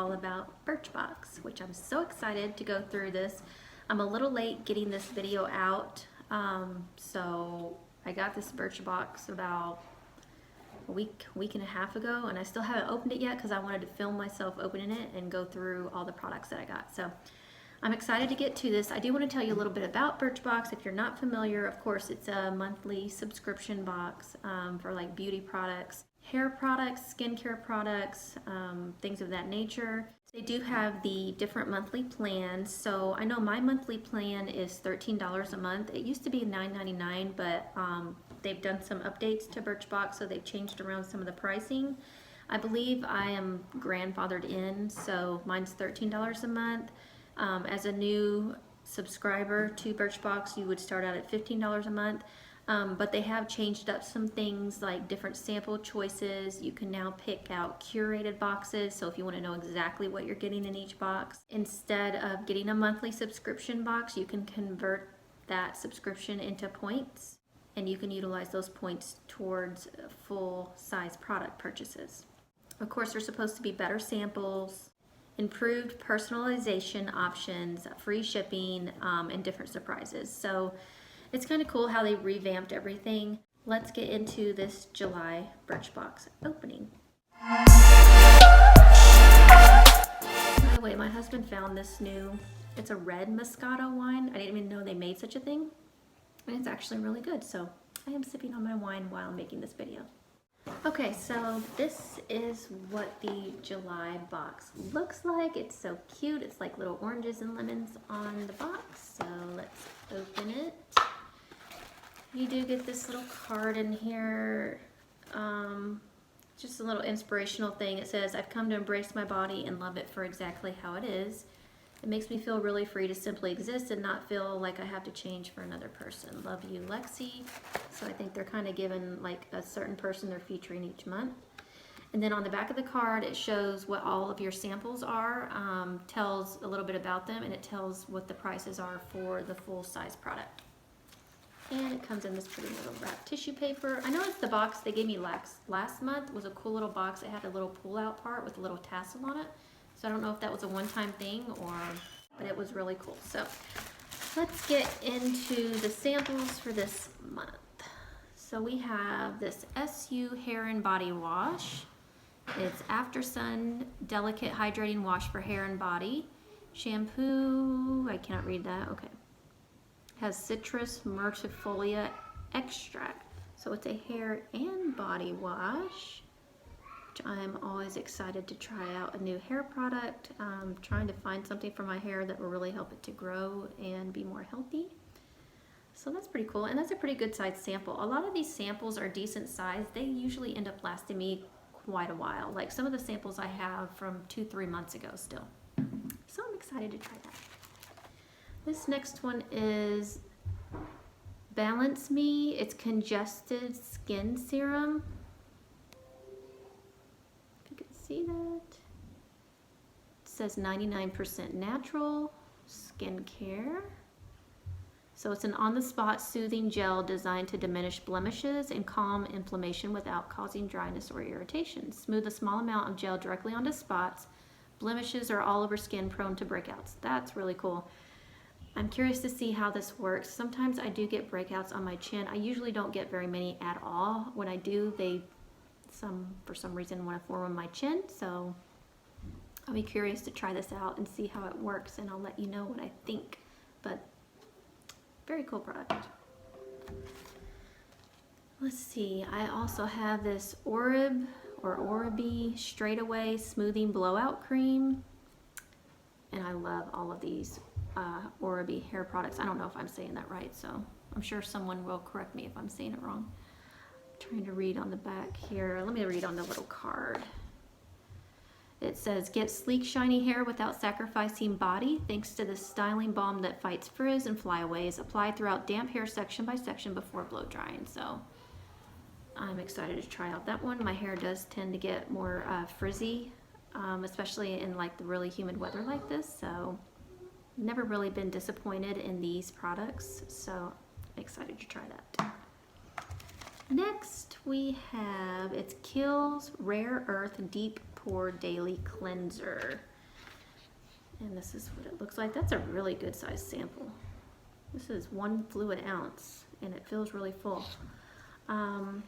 all about Birchbox, which I'm so excited to go through this. I'm a little late getting this video out, so I got this Birchbox about a week and a half ago, and I still haven't opened it yet because I wanted to film myself opening it and go through all the products that I got. So I'm excited to get to this. I do want to tell you a little bit about Birchbox. If you're not familiar, of course, it's a monthly subscription box for like beauty products, hair products, skincare products, things of that nature. They do have the different monthly plans. So I know my monthly plan is $13 a month. It used to be $9.99, but they've done some updates to Birchbox, so they've changed around some of the pricing. I believe I am grandfathered in, so mine's $13 a month. As a new subscriber to Birchbox, you would start out at $15 a month. But they have changed up some things like different sample choices. You can now pick out curated boxes. So if you want to know exactly what you're getting in each box, instead of getting a monthly subscription box, you can convert that subscription into points, and you can utilize those points towards full size product purchases. Of course, there's supposed to be better samples, improved personalization options, free shipping, and different surprises. So it's kind of cool how they revamped everything. Let's get into this July Birchbox opening. By the way, my husband found this new, it's a red Moscato wine. I didn't even know they made such a thing. And it's actually really good. So I am sipping on my wine while I'm making this video. Okay, so this is what the July box looks like. It's so cute. It's like little oranges and lemons on the box. So let's open it. You do get this little card in here. Just a little inspirational thing. It says, "I've come to embrace my body and love it for exactly how it is. It makes me feel really free to simply exist and not feel like I have to change for another person. Love you, Lexi." So I think they're kind of giving like a certain person they're featuring each month. And then on the back of the card, it shows what all of your samples are, tells a little bit about them, and it tells what the prices are for the full size product. And it comes in this pretty little wrapped tissue paper. I noticed the box they gave me last month was a cool little box. It had a little pull out part with a little tassel on it. So I don't know if that was a one-time thing but it was really cool. So let's get into the samples for this month. So we have this SU Hair and Body Wash. It's After Sun Delicate Hydrating Wash for Hair and Body. Shampoo, I cannot read that, okay. Has citrus myrtifolia extract. So it's a hair and body wash. I'm always excited to try out a new hair product. I'm trying to find something for my hair that will really help it to grow and be more healthy. So that's pretty cool, and that's a pretty good size sample. A lot of these samples are decent size. They usually end up lasting me quite a while. Like some of the samples I have from 2-3 months ago still. So I'm excited to try that. This next one is Balance Me. It's Congested Skin Serum. See that? It says 99% natural skincare. So it's an on-the-spot soothing gel designed to diminish blemishes and calm inflammation without causing dryness or irritation. Smooth a small amount of gel directly onto spots, blemishes, or all over skin prone to breakouts. That's really cool. I'm curious to see how this works. Sometimes I do get breakouts on my chin. I usually don't get very many at all. When I do, for some reason want to form on my chin, so I'll be curious to try this out and see how it works, and I'll let you know what I think. But very cool product. Let's see, I also have this Oribe Straightaway Smoothing Blowout Cream, and I love all of these Oribe hair products. I don't know if I'm saying that right, so I'm sure someone will correct me if I'm saying it wrong. Trying to read on the back here. Let me read on the little card. It says, "Get sleek, shiny hair without sacrificing body thanks to the styling balm that fights frizz and flyaways. Apply throughout damp hair section by section before blow drying." So I'm excited to try out that one. My hair does tend to get more frizzy, especially in like the really humid weather like this. So never really been disappointed in these products. So excited to try that. Next we have, it's Kiehl's Rare Earth Deep Pore Daily Cleanser. And this is what it looks like. That's a really good size sample. This is 1 fluid ounce and it feels really full. And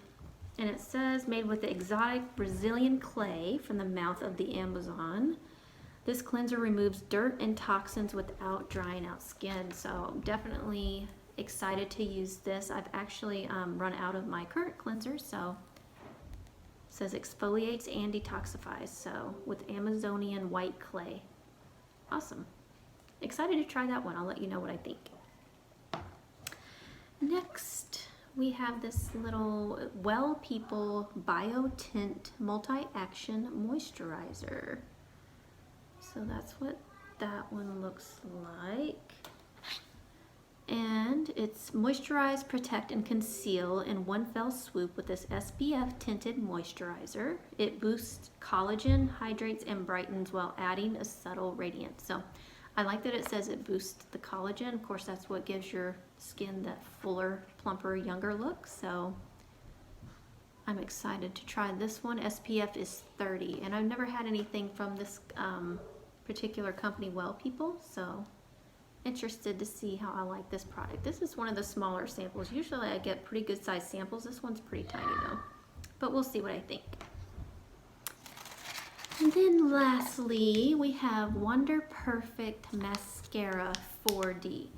it says made with the exotic Brazilian clay from the mouth of the Amazon. This cleanser removes dirt and toxins without drying out skin. So I'm definitely excited to use this. I've actually run out of my current cleanser, so it says exfoliates and detoxifies. So with Amazonian white clay. Awesome. Excited to try that one. I'll let you know what I think. Next, we have this little Well People Bio Tint Multi-Action Moisturizer. So that's what that one looks like. And it's moisturize, protect, and conceal in one fell swoop with this SPF tinted moisturizer. It boosts collagen, hydrates, and brightens while adding a subtle radiance. So I like that it says it boosts the collagen. Of course, that's what gives your skin that fuller, plumper, younger look. So I'm excited to try this one. SPF is 30, and I've never had anything from this particular company, Well People. So interested to see how I like this product. This is one of the smaller samples. Usually I get pretty good sized samples. This one's pretty tiny though, but we'll see what I think. And then lastly, we have Wonder Perfect Mascara 4D.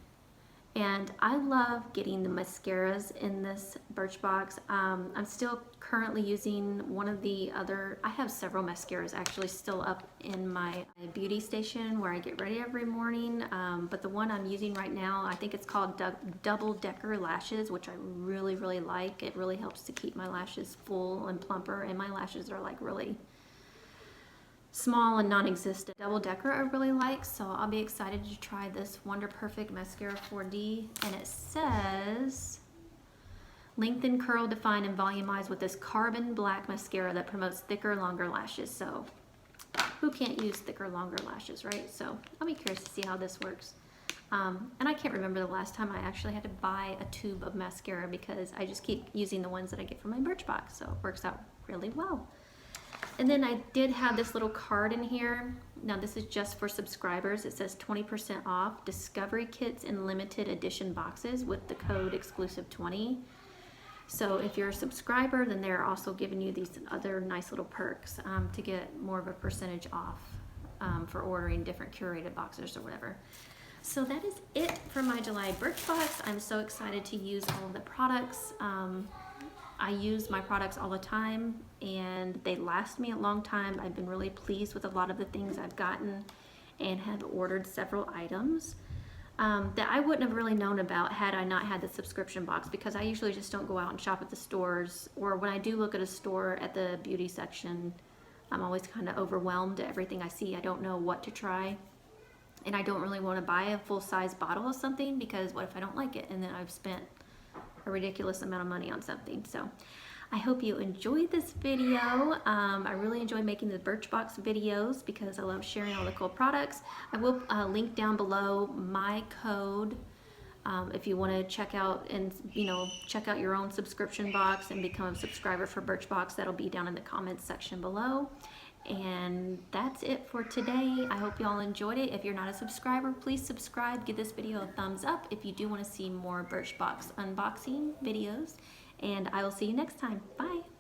And I love getting the mascaras in this Birchbox. I'm still currently using one of the other, I have several mascaras actually still up in my beauty station where I get ready every morning. But the one I'm using right now, I think it's called Double Decker Lashes, which I really, really like. It really helps to keep my lashes full and plumper, and my lashes are like really small and non-existent. Double Decker I really like, so I'll be excited to try this Wonder Perfect Mascara 4D. And it says lengthen, curl, define, and volumize with this carbon black mascara that promotes thicker, longer lashes. So who can't use thicker, longer lashes, right? So I'll be curious to see how this works. And I can't remember the last time I actually had to buy a tube of mascara because I just keep using the ones that I get from my Birchbox, so it works out really well. And then I did have this little card in here. Now this is just for subscribers. It says 20% off discovery kits in limited edition boxes with the code exclusive20. So if you're a subscriber, then they're also giving you these other nice little perks to get more of a percentage off for ordering different curated boxes or whatever. So that is it for my July Birchbox. I'm so excited to use all of the products. I use my products all the time and they last me a long time. I've been really pleased with a lot of the things I've gotten and have ordered several items that I wouldn't have really known about had I not had the subscription box, because I usually just don't go out and shop at the stores, or when I do look at a store at the beauty section, I'm always kind of overwhelmed at everything I see. I don't know what to try, and I don't really want to buy a full-size bottle of something because what if I don't like it and then I've spent a ridiculous amount of money on something. So I hope you enjoyed this video. I really enjoy making the Birchbox videos because I love sharing all the cool products. I will link down below my code if you want to check out and check out your own subscription box and become a subscriber for Birchbox. That'll be down in the comments section below. And that's it for today. I hope y'all enjoyed it. If you're not a subscriber, please subscribe. Give this video a thumbs up if you do want to see more Birchbox unboxing videos. And I will see you next time. Bye.